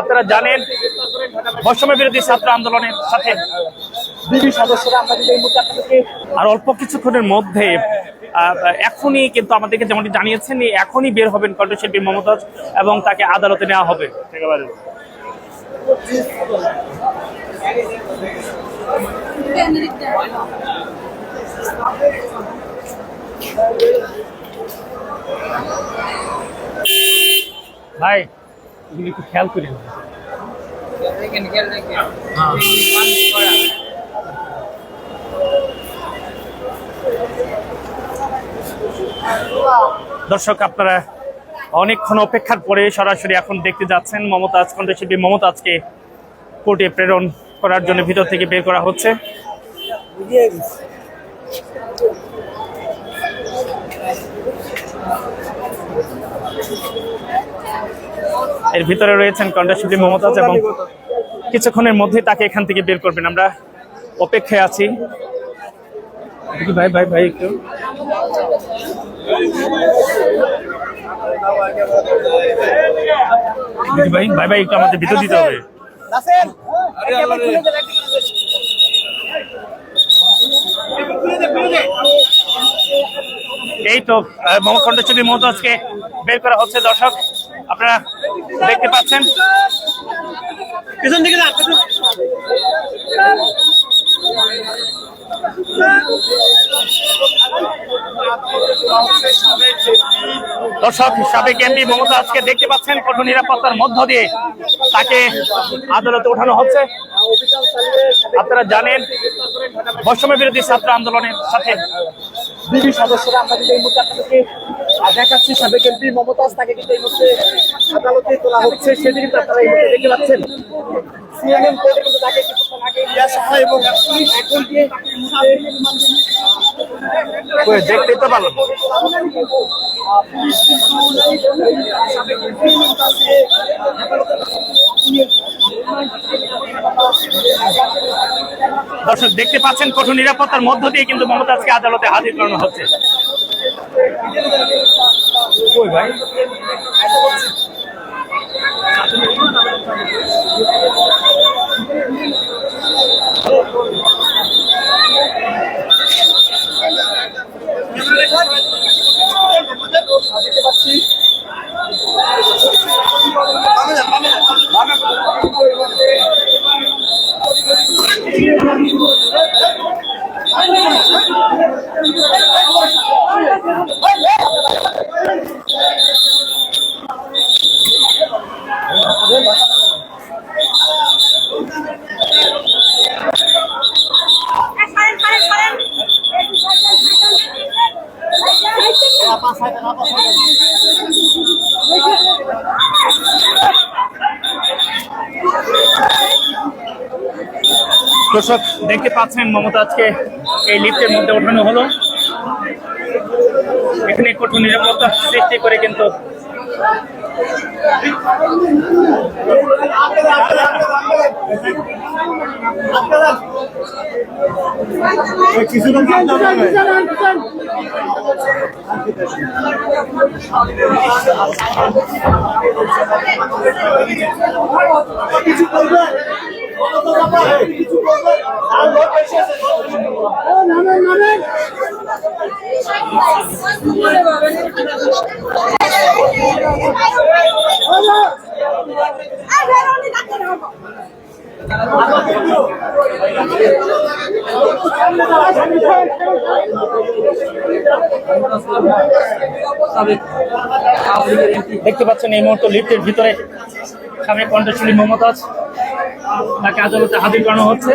আপনারা জানেন বৈষম্য বিরোধী ছাত্র আন্দোলনের সাথে সদস্যরা আর অল্প কিছুক্ষণের মধ্যে এখনই কিন্তু আমাদেরকে যেমনটি জানিয়েছেন এখনই বের হবেন কণ্ঠশিল্পী মমতাজ এবং তাকে আদালতে নেওয়া হবে। ভাই এগুলি একটু খেয়াল করি দর্শক, আপনারা অনেকক্ষণ অপেক্ষার পরে সরাসরি এখন দেখতে যাচ্ছেন মমতাজ, কণ্ঠশিল্পী মমতাজকে কোর্টে প্রেরণ করার জন্য ভিতর থেকে বের করা হচ্ছে। এর ভিতরে রয়েছেন কণ্ঠশিল্পী মমতাজ এবং কিছুক্ষণের মধ্যে তাকে এখান থেকে বের করবেন। আমরা অপেক্ষায় আছি। ভাই ভাই ভাই একটু ভাই ভাই ভাই একটু আমাদের ভিতর দিতে হবে। এই তো কণ্ঠশিল্পী মমতাজকে বের করা হচ্ছে। দর্শক, আপনারা দেখতে পাচ্ছেন পিছন দিকে দর্শক, সাবেক এমপি মমতাজকে দেখতে পাচ্ছেন কঠোর নিরাপত্তার মধ্য দিয়ে তাকে আদালতে ওঠানো হচ্ছে। আপনারা জানেন বৈষম্য বিরোধী ছাত্র আন্দোলনের সাথে সদস্যরা দেখাচ্ছি সাবেক এমপি মমতাজ, তাকে কিন্তু এই মুহূর্তে আদালতে তোলা হচ্ছে। সেদিকে আপনারা এই মুহূর্তে দেখতে পাচ্ছেন সিএনএন কোর্টে কিন্তু তাকে কিছুক্ষণ আগে নিয়ে আসা হয় এবং এখন দিয়ে দেখতে তো ভালো। দর্শক দেখতে পাচ্ছেন কঠোর নিরাপত্তার মধ্য দিয়ে কিন্তু মমতাজকে আদালতে হাজির করানো হচ্ছে। ভাই দর্শক দেখতে পাচ্ছেন মমতাজকে এই লিফটের মধ্যে ওঠানো হলো। এখানে কঠোর নিরাপত্তা সৃষ্টি করে কিন্তু দেখতে পাচ্ছেন এই মুহূর্তে লিফটের ভিতরে সামনে কণ্ঠশিল্পী মমতাজ, তাকে আদালতে হাজির করানো হচ্ছে।